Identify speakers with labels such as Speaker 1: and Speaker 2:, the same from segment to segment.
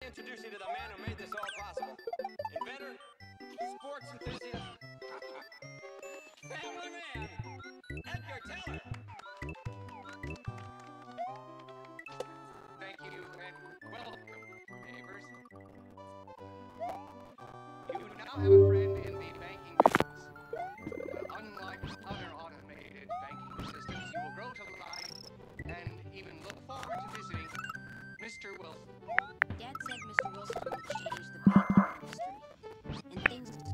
Speaker 1: introduce you to the man who made this all possible. Inventor, sports enthusiast, family man, Edgar Teller.
Speaker 2: Thank you and welcome, neighbors. You now have a friend in the banking business. Unlike other automated banking systems, you will grow to like and even look forward to visiting Mr. Wilson.
Speaker 3: Dad said Mr. Wilson would change the banking industry. And things... That's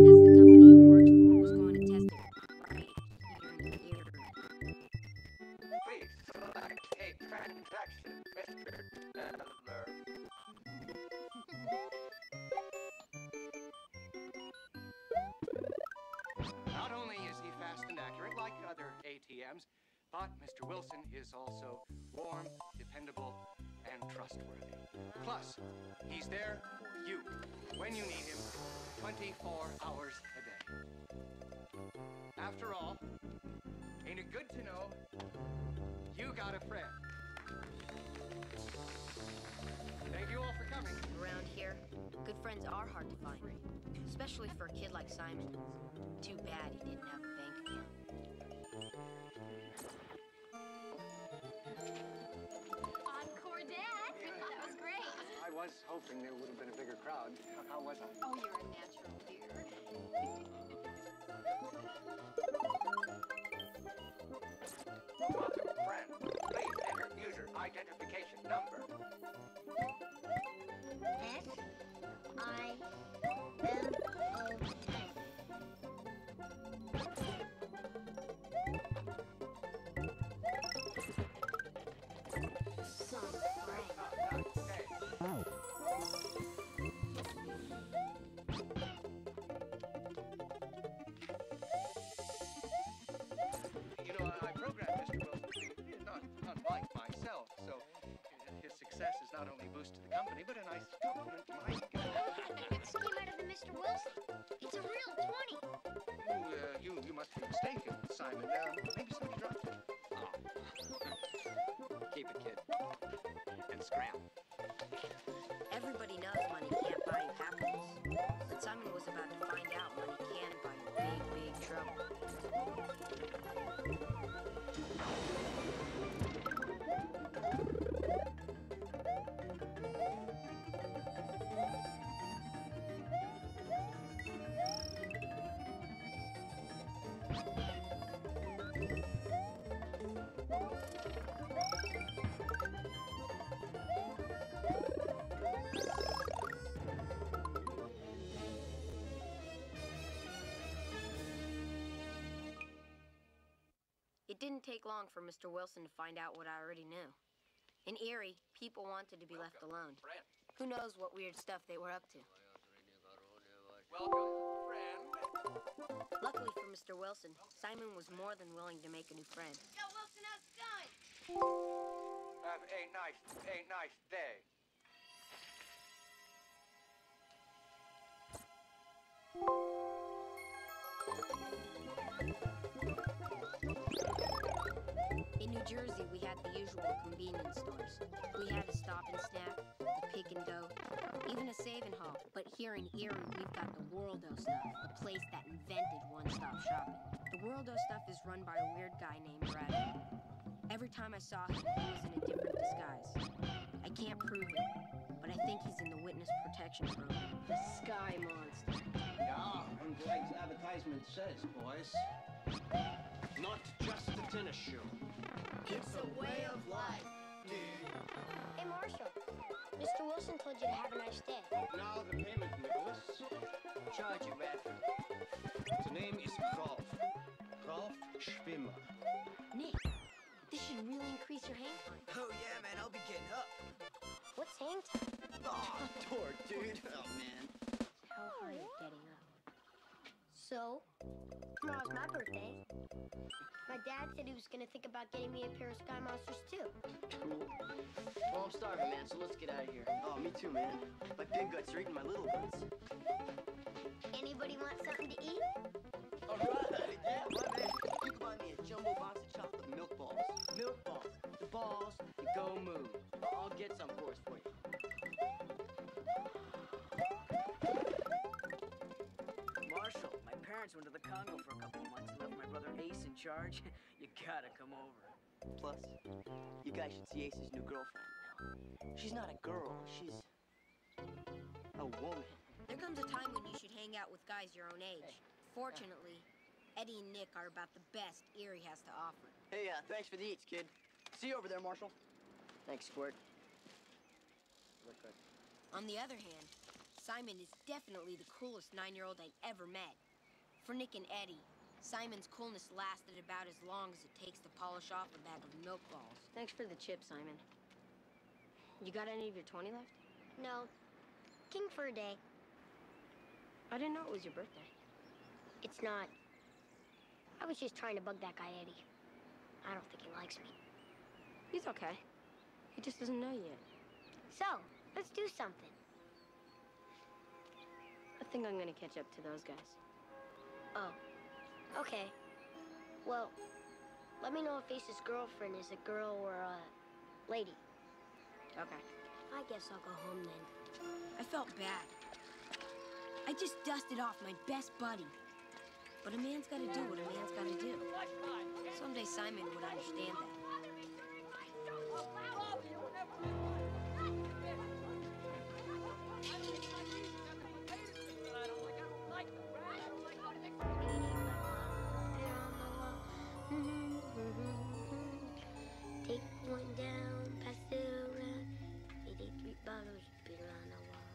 Speaker 3: the company he worked for was going to test it right here in the area.
Speaker 2: Please select a transaction, Mr. Teller. Not only is he fast and accurate like other ATMs, but Mr. Wilson is also warm, dependable, and trustworthy. Plus, he's there for you when you need him 24 hours a day. After all, ain't it good to know you got a friend? Thank you all for coming.
Speaker 3: Around here, good friends are hard to find. Especially for a kid like Simon. Too bad he didn't have a bank account.
Speaker 4: Encore, Dad! That was great.
Speaker 2: I was hoping there would have been a bigger crowd. How was I?
Speaker 4: Oh, you're a natural, dear.
Speaker 2: Welcome, friend. Please enter user identification number. I programmed Mr. Wilson to be not unlike myself, so his success is not only a boost to the company, but a nice compliment to my skill.
Speaker 4: It came out of the Mr. Wilson. It's a real 20.
Speaker 2: You must be mistaken, Simon. Maybe somebody dropped it.
Speaker 1: Keep it, kid. And scram.
Speaker 3: Everybody knows money can't buy you happiness. But Simon was about to find out money can buy you big, big trouble. It didn't take long for Mr. Wilson to find out what I already knew. In Erie, people wanted to be left alone.
Speaker 2: Friend.
Speaker 3: Who knows what weird stuff they were up to.
Speaker 2: Welcome, friend.
Speaker 3: Luckily for Mr. Wilson, Simon was more than willing to make a new friend.
Speaker 4: Tell Wilson how's it going.
Speaker 2: Have a nice day.
Speaker 3: In New Jersey, we had the usual convenience stores. We had a Stop and Snack, the Pick and Go, even a Save and Haul. But here in Erie, we've got the Worldo Stuff, the place that invented one-stop shopping. The Worldo Stuff is run by a weird guy named Bradley. Every time I saw him, he was in a different disguise. I can't prove it, but I think he's in the Witness Protection Program. The Sky Monster.
Speaker 5: Yeah, and like the advertisement says, boys. Not just a tennis shoe.
Speaker 4: It's a way of life, dude. Hey, Marshall. Mr. Wilson told you to have a nice day.
Speaker 5: Now the payment, Nicholas.
Speaker 1: Charge you, Radford.
Speaker 5: The name is Rolf. Rolf Schwimmer.
Speaker 3: Nick, this should really increase your hang time.
Speaker 6: Oh yeah, man, I'll be getting up.
Speaker 4: What's hang time?
Speaker 6: Oh, dork, dude. Oh, man.
Speaker 3: How hard is getting up?
Speaker 4: So, tomorrow's my birthday. My dad said he was gonna think about getting me a pair of Sky Monsters too.
Speaker 6: Cool. Well, I'm starving, man, so let's get out of here. Oh, me too, man. My big guts are eating my little guts.
Speaker 4: Anybody want something to eat?
Speaker 6: All right, yeah, my man. You can buy me a jumbo box of chocolate milk balls. Milk balls. The balls, you go move. I'll get some for us for you. Marshall, my parents went to the Congo for a couple of months and left my brother Ace in charge. You gotta come over. Plus, you guys should see Ace's new girlfriend. She's not a girl, she's a woman.
Speaker 3: There comes a time when you should hang out with guys your own age. Fortunately, Eddie and Nick are about the best Erie has to offer.
Speaker 6: Hey, thanks for the eats, kid. See you over there, Marshall. Thanks, Squirt.
Speaker 3: On the other hand, Simon is definitely the coolest 9-year-old I'd ever met. For Nick and Eddie, Simon's coolness lasted about as long as it takes to polish off a bag of milk balls. Thanks for the chip, Simon. You got any of your 20 left?
Speaker 4: No. King for a day.
Speaker 3: I didn't know it was your birthday.
Speaker 4: It's not. I was just trying to bug that guy, Eddie. I don't think he likes me.
Speaker 3: He's okay. He just doesn't know yet.
Speaker 4: So, let's do something.
Speaker 3: I think I'm gonna catch up to those guys.
Speaker 4: Oh. Okay. Well, let me know if Ace's girlfriend is a girl or a lady.
Speaker 3: Okay.
Speaker 4: I guess I'll go home then.
Speaker 3: I felt bad. I just dusted off my best buddy. But a man's gotta do what a man's gotta do. Someday Simon would understand that.
Speaker 4: Take one down, pass it around. 83 bottles of beer on the wall.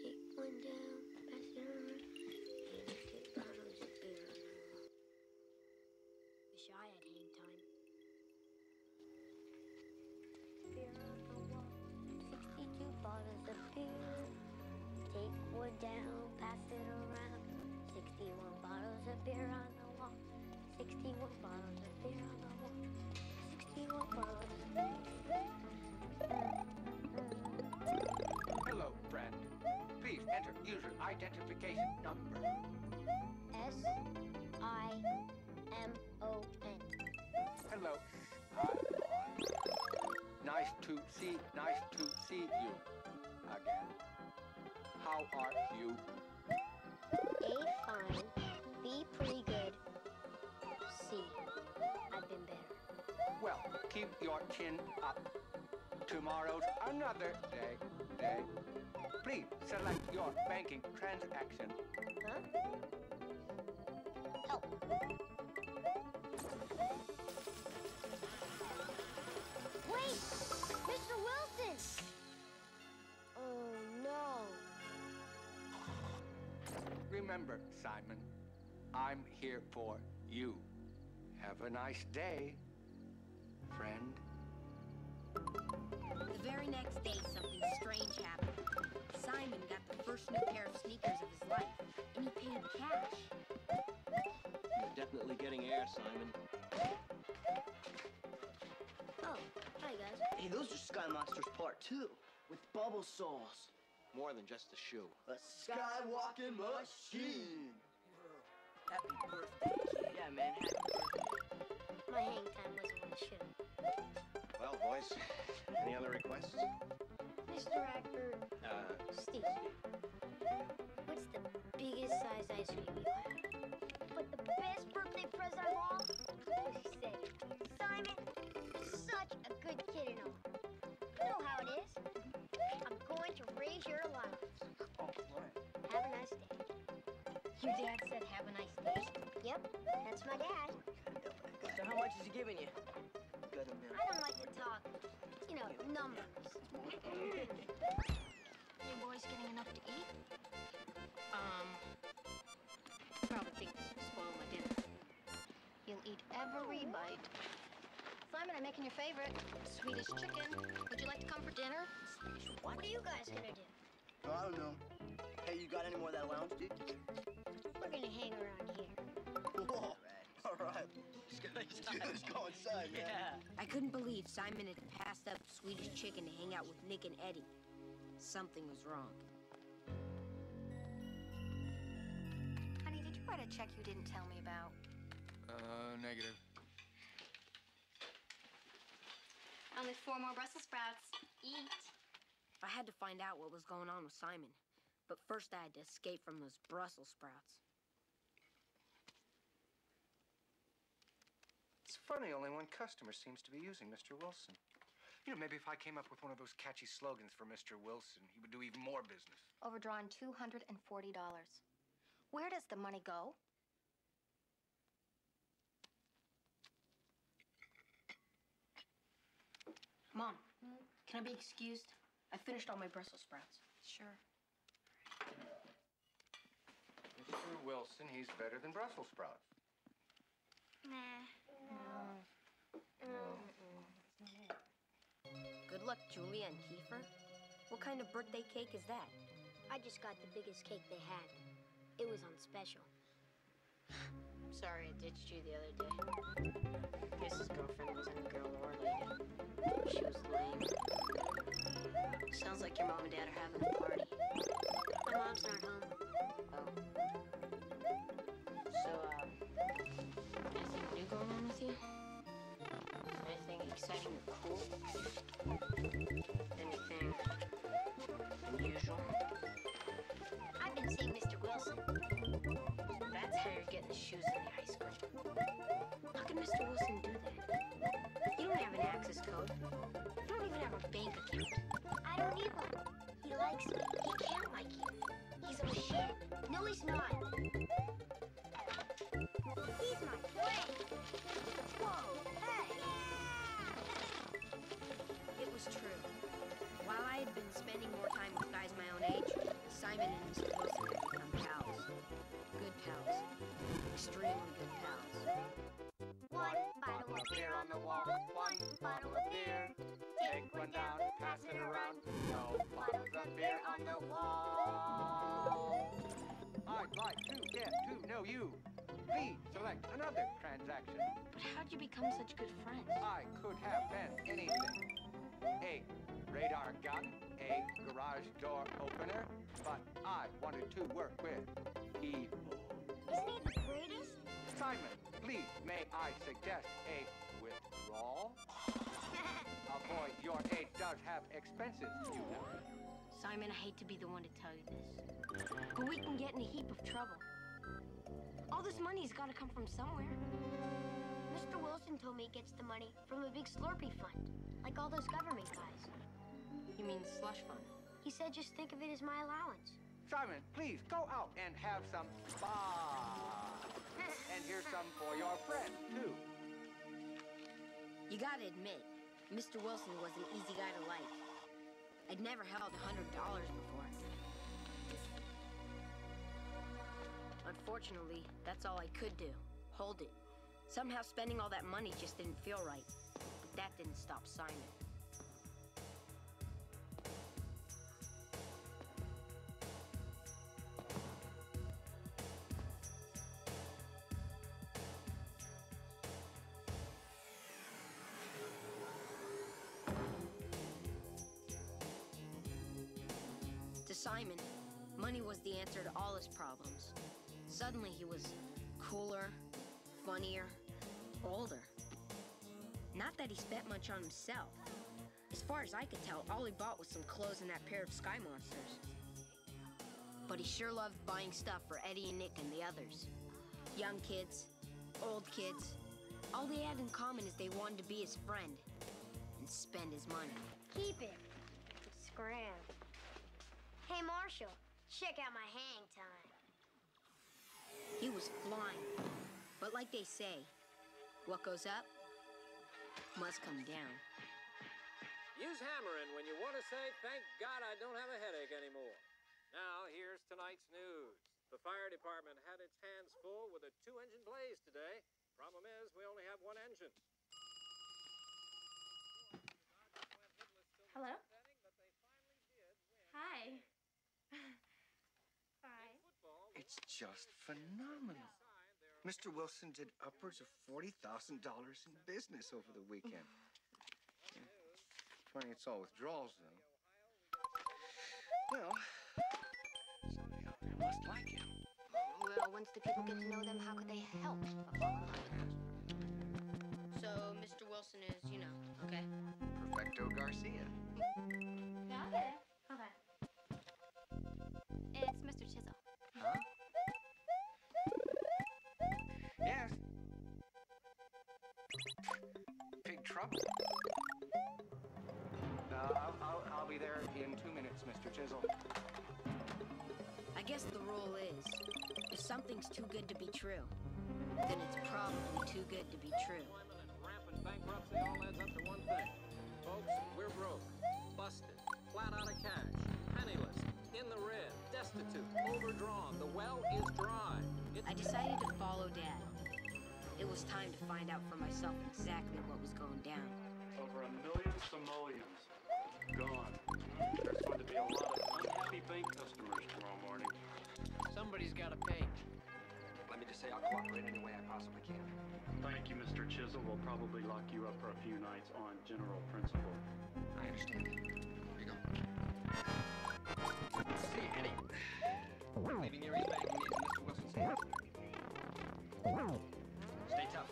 Speaker 4: Take one down, pass it around. 83 bottles of beer on the wall. Wish I had hang time. Beer on the wall. 62 bottles of beer. Take one down, pass it around. 61 bottles of beer on the wall. 61 bottles of beer on the wall. 61 bottles of beer.
Speaker 2: Hello, friend. Please enter user identification number.
Speaker 4: S-I-M-O-N.
Speaker 2: Hello. Nice to see you again. How are you?
Speaker 4: A, fine. B, pretty good. C, I've been better.
Speaker 2: Well, keep your chin up. Tomorrow's another day. Please select your banking transaction.
Speaker 4: Huh? Help. Wait! Mr. Wilson! Oh, no.
Speaker 2: Remember, Simon, I'm here for you. Have a nice day, friend.
Speaker 3: The very next day, something strange happened. Simon got the first new pair of sneakers of his life, and he paid cash.
Speaker 5: You're definitely getting air, Simon.
Speaker 4: Oh, hi, guys.
Speaker 6: Hey, those are Sky Monsters Part 2 with bubble soles.
Speaker 5: More than just a shoe.
Speaker 6: A skywalking machine.
Speaker 3: Happy birthday, kid.
Speaker 6: Yeah, man. Happy birthday.
Speaker 4: My hang time wasn't what it should have.
Speaker 5: Well, boys, any other requests?
Speaker 4: Mr. Rackford, Steve, what's the biggest size ice cream you have? But the best birthday present of all was what she said. Simon, you're such a good kid and all. You know how it is. I'm going to raise your allowance.
Speaker 6: Oh, right.
Speaker 4: Have a nice day.
Speaker 3: Your dad said have a nice day.
Speaker 4: Yep, that's my dad.
Speaker 6: So how much is he giving you? Good amount.
Speaker 4: I don't like to talk, you know, numbers.
Speaker 3: You boys getting enough to eat? Probably think this will spoil my dinner. You'll eat every bite. Simon, I'm making your favorite, Swedish chicken. Would you like to come for dinner?
Speaker 4: What are you guys gonna do?
Speaker 6: I don't know. Hey, you got any more of that lounge, dude?
Speaker 4: We're gonna hang around here.
Speaker 6: Whoa. All right. Let's go inside, man. Yeah.
Speaker 3: I couldn't believe Simon had passed up Swedish chicken to hang out with Nick and Eddie. Something was wrong.
Speaker 7: Honey, did you write a check you didn't tell me about?
Speaker 2: Negative.
Speaker 4: Only 4 more Brussels sprouts. Eat.
Speaker 3: I had to find out what was going on with Simon. But first I had to escape from those Brussels sprouts.
Speaker 2: It's funny, only one customer seems to be using Mr. Wilson. You know, maybe if I came up with one of those catchy slogans for Mr. Wilson, he would do even more business.
Speaker 7: Overdrawn $240. Where does the money go?
Speaker 3: Mom, can I be excused? I finished all my Brussels sprouts.
Speaker 7: Sure.
Speaker 2: Mr. Wilson, he's better than Brussels sprouts.
Speaker 4: Nah.
Speaker 3: Good luck, Julia and Kiefer. What kind of birthday cake is that?
Speaker 4: I just got the biggest cake they had. It was on special.
Speaker 3: Sorry I ditched you the other day. Guess his girlfriend wasn't a girl or a lady. She was lame. Sounds like your mom and dad are having a party.
Speaker 4: My mom's not home.
Speaker 3: Oh. So, anything new going on with you? Anything exciting or cool? Anything unusual?
Speaker 4: I've been seeing Mr. Wilson.
Speaker 3: That's how you're getting the shoes in the ice cream. How can Mr. Wilson do that? You don't have an access code. You don't even have a bank account.
Speaker 4: I don't need one. He likes me. He can't like you. He's a machine. No, he's not. He's my friend. Whoa, hey!
Speaker 3: It was true. While I had been spending more time with guys my own age, Simon and Mr. Wilson had become pals. Good pals. Extremely good pals.
Speaker 4: One bottle of beer on the wall. One bottle of beer. Take one down, pass it around. No bottles of beer on the wall.
Speaker 2: I'd like to get to know you. Please select another transaction.
Speaker 3: But how'd you become such good friends?
Speaker 2: I could have been anything. A radar gun, a garage door opener, but I wanted to work with people.
Speaker 4: Isn't he the greatest?
Speaker 2: Simon, please, may I suggest a withdrawal? Boy, your aid does have expenses, you know.
Speaker 3: Simon, I hate to be the one to tell you this, but we can get in a heap of trouble. All this money's got to come from somewhere.
Speaker 4: Mr. Wilson told me he gets the money from a big Slurpee fund, like all those government guys.
Speaker 3: You mean slush fund?
Speaker 4: He said just think of it as my allowance.
Speaker 2: Simon, please go out and have some fun. And here's some for your friend, too.
Speaker 3: You gotta admit, Mr. Wilson was an easy guy to like. I'd never held $100 before. Unfortunately, that's all I could do. Hold it. Somehow spending all that money just didn't feel right. But that didn't stop Simon. To Simon, money was the answer to all his problems. Suddenly he was cooler, funnier, older. Not that he spent much on himself. As far as I could tell, all he bought was some clothes and that pair of Sky Monsters. But he sure loved buying stuff for Eddie and Nick and the others. Young kids, old kids. All they had in common is they wanted to be his friend and spend his money.
Speaker 4: Keep it. Scram. Hey, Marshall, check out my hang time.
Speaker 3: He was flying. But like they say, what goes up must come down.
Speaker 1: Use hammering when you want to say, thank God I don't have a headache anymore. Now, here's tonight's news. The fire department had its hands full with a 2-engine blaze today. Problem is, we only have one engine.
Speaker 8: Hello? Hi. Hi.
Speaker 2: It's just phenomenal. Mr. Wilson did upwards of $40,000 in business over the weekend. Funny it's all withdrawals, though. Well, somebody out there must like him.
Speaker 7: Well, once the people get to know them, how could they help but fall in love with them?
Speaker 3: Wilson is, you know, okay?
Speaker 2: Perfecto Garcia.
Speaker 7: Yeah, I'll get it. Hold on. It's Mr. Chisel.
Speaker 2: Huh? Yes. Big trouble. I'll be there in 2 minutes, Mr. Chisel.
Speaker 3: I guess the rule is, if something's too good to be true, then it's probably too good to be true.
Speaker 1: Employment and rampant bankruptcy all adds up to one thing. Folks, we're broke, busted, flat out of cash, penniless, in the red, destitute, overdrawn. The well is dry.
Speaker 3: I decided to follow Dad. It was time to find out for myself exactly what was going down.
Speaker 8: Over 1 million simoleons gone. There's going to be a lot of unhappy bank customers tomorrow morning.
Speaker 6: Somebody's got to pay.
Speaker 2: Let me just say I'll cooperate any way I possibly can.
Speaker 8: Thank you, Mr. Chisel. We'll probably lock you up for a few nights on general principle.
Speaker 2: I understand. Here you go. See you, Eddie. Leaving Erie's bag in Mr. Wilson's hands. Stay tough.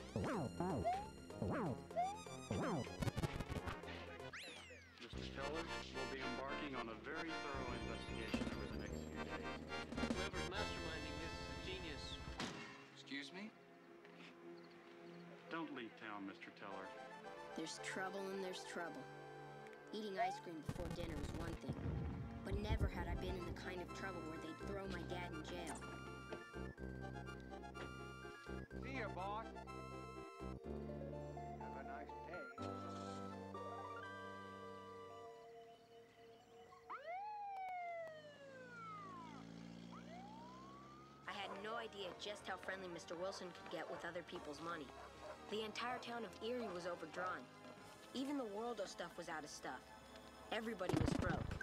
Speaker 8: Mr. Teller, we'll be embarking on a very thorough investigation over the next few days.
Speaker 6: Whoever's masterminding this is a genius.
Speaker 2: Excuse me?
Speaker 8: Don't leave town, Mr. Teller.
Speaker 3: There's trouble and there's trouble. Eating ice cream before dinner is one thing, but never had I been in the kind of trouble where they'd throw my dad in jail.
Speaker 2: See ya, boss. Have a nice day.
Speaker 3: I had no idea just how friendly Mr. Wilson could get with other people's money. The entire town of Erie was overdrawn. Even the Worldo stuff was out of stuff. Everybody was broke.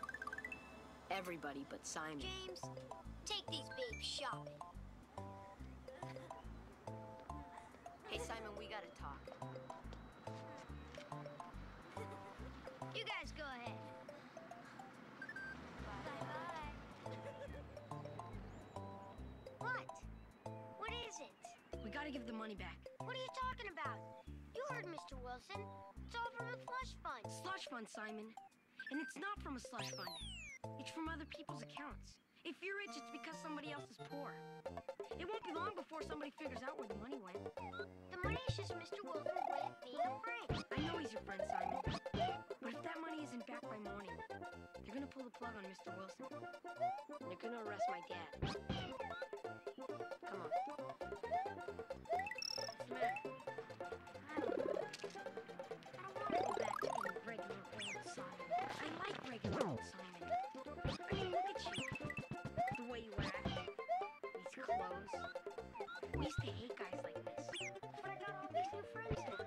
Speaker 3: Everybody but Simon.
Speaker 4: James, take these babes shopping.
Speaker 3: Hey, Simon, we gotta talk.
Speaker 4: You guys go ahead. Bye-bye. What? What is it?
Speaker 3: We gotta give the money back.
Speaker 4: What are you talking about? You heard Mr. Wilson. It's all from a slush fund.
Speaker 3: Slush fund, Simon. And it's not from a slush fund. It's from other people's accounts. If you're rich, it's because somebody else is poor. It won't be long before somebody figures out where the money went.
Speaker 4: The money's just Mr. Wilson's way of being a friend.
Speaker 3: I know he's your friend, Simon. But if that money isn't back by morning, they're gonna pull the plug on Mr. Wilson. They're gonna arrest my dad. Come on. What's the matter?
Speaker 4: I don't know. I don't want to go back to being regular old Simon.
Speaker 3: I like regular old Simon. I mean, look at you. The way you act. These clothes. We used to hate guys like this.
Speaker 4: But I got all these new friends now.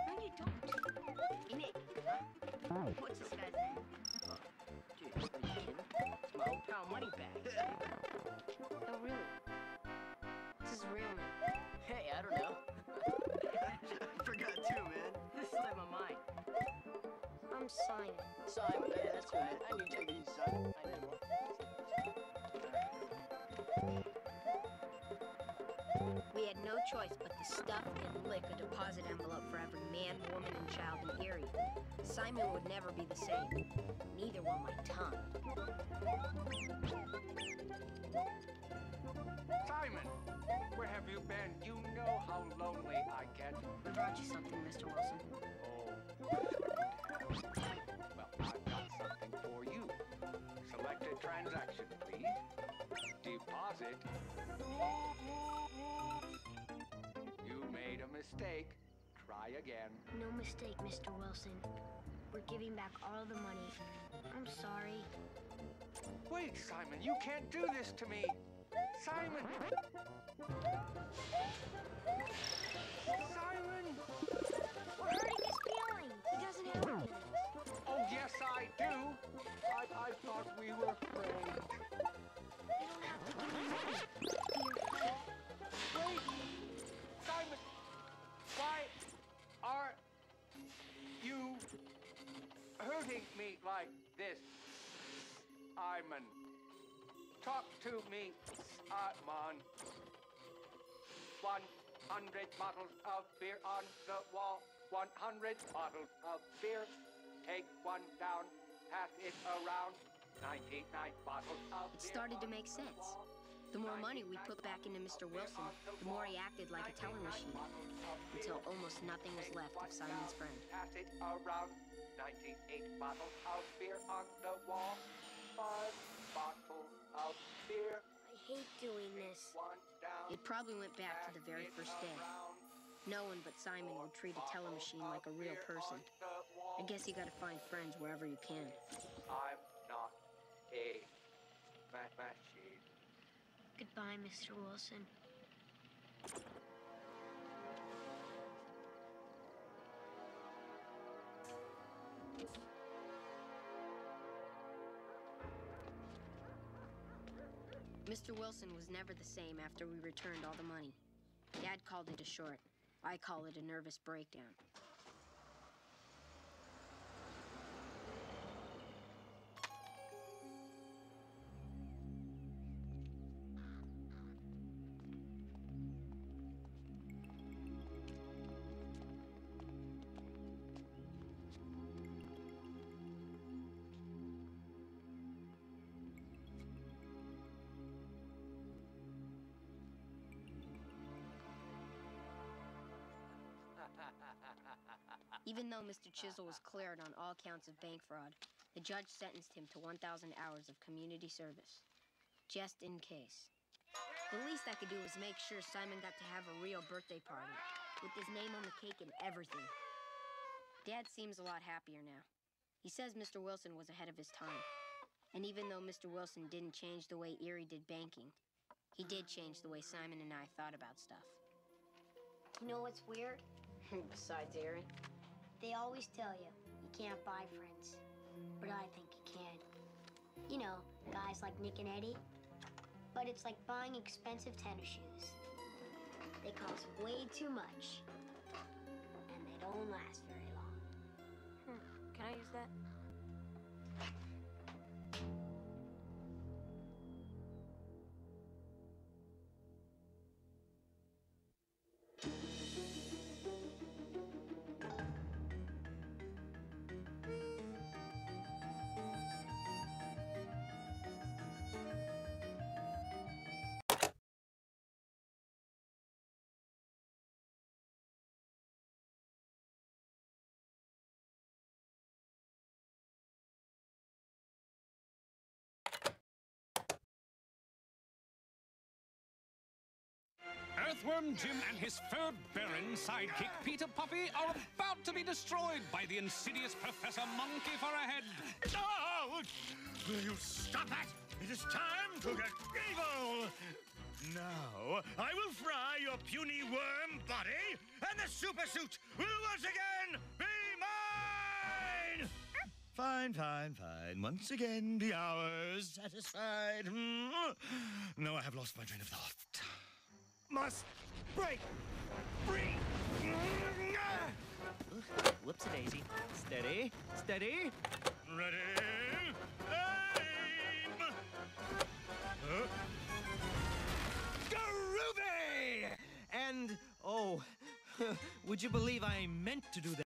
Speaker 3: No, you don't. Hey, Nick. What's this guy's name?
Speaker 6: Dude, are you kidding? It's my old pal Moneybag.
Speaker 3: Oh, really? What's his real name?
Speaker 6: Hey, I don't know. I forgot too, man. This slipped my mind.
Speaker 4: I'm Simon.
Speaker 6: Simon, yeah, that's right. I knew take it easy, Simon. I didn't want.
Speaker 3: We had no choice but to stuff and lick a deposit envelope for every man, woman, and child in Erie. Simon would never be the same. Neither will my tongue.
Speaker 2: Simon, where have you been? You know how lonely I get.
Speaker 3: I brought you something, Mr. Wilson.
Speaker 2: Oh. Well, I've got something for you. Select a transaction, please. Deposit. You made a mistake. Try again.
Speaker 4: No mistake, Mr. Wilson. We're giving back all the money. I'm sorry.
Speaker 2: Wait, Simon, you can't do this to me. Simon! Simon!
Speaker 4: We're hurting his feelings.
Speaker 3: He doesn't have feelings.
Speaker 2: Oh, yes, I do. I thought we were friends.
Speaker 3: You don't have to give me money to be your friend.
Speaker 2: Wait! Simon! Why are you hurting me like this? Simon! Talk to me, Simon. 100 bottles of beer on the wall. 100 bottles of beer. Take one down, pass it around. 99 bottles of beer.
Speaker 3: It started to make sense. The more money we put back into Mr. Wilson, the more he acted like a teller machine, until almost nothing was left of Simon's friend.
Speaker 2: Pass it around. 98 bottles of beer on the wall. 5 bottles of beer.
Speaker 4: I hate doing this.
Speaker 3: It probably went back to the very first day. No one but Simon would treat a teller machine like a real person. I guess you gotta find friends wherever you can.
Speaker 2: I'm not a machine.
Speaker 4: Goodbye, Mr. Wilson.
Speaker 3: Mr. Wilson was never the same after we returned all the money. Dad called it a short. I call it a nervous breakdown. Even though Mr. Chisel was cleared on all counts of bank fraud, the judge sentenced him to 1,000 hours of community service. Just in case. The least I could do was make sure Simon got to have a real birthday party, with his name on the cake and everything. Dad seems a lot happier now. He says Mr. Wilson was ahead of his time. And even though Mr. Wilson didn't change the way Erie did banking, he did change the way Simon and I thought about stuff.
Speaker 4: You know what's weird?
Speaker 3: Besides Erie?
Speaker 4: They always tell you can't buy friends. But I think you can. You know, guys like Nick and Eddie. But it's like buying expensive tennis shoes. They cost way too much. And they don't last very long.
Speaker 3: Can I use that?
Speaker 9: Earthworm Jim and his fur-bearing sidekick Peter Puffy are about to be destroyed by the insidious Professor Monkey for a head.
Speaker 10: Oh! Will you stop that? It is time to get evil! Now, I will fry your puny worm body, and the super suit will once again be mine! Fine, fine, fine. Once again, be ours. Satisfied? No, I have lost my train of thought. Must break free!
Speaker 6: Whoops-a-daisy. Steady, steady.
Speaker 10: Ready? Aim!
Speaker 6: Groovy! And, oh, would you believe I meant to do that?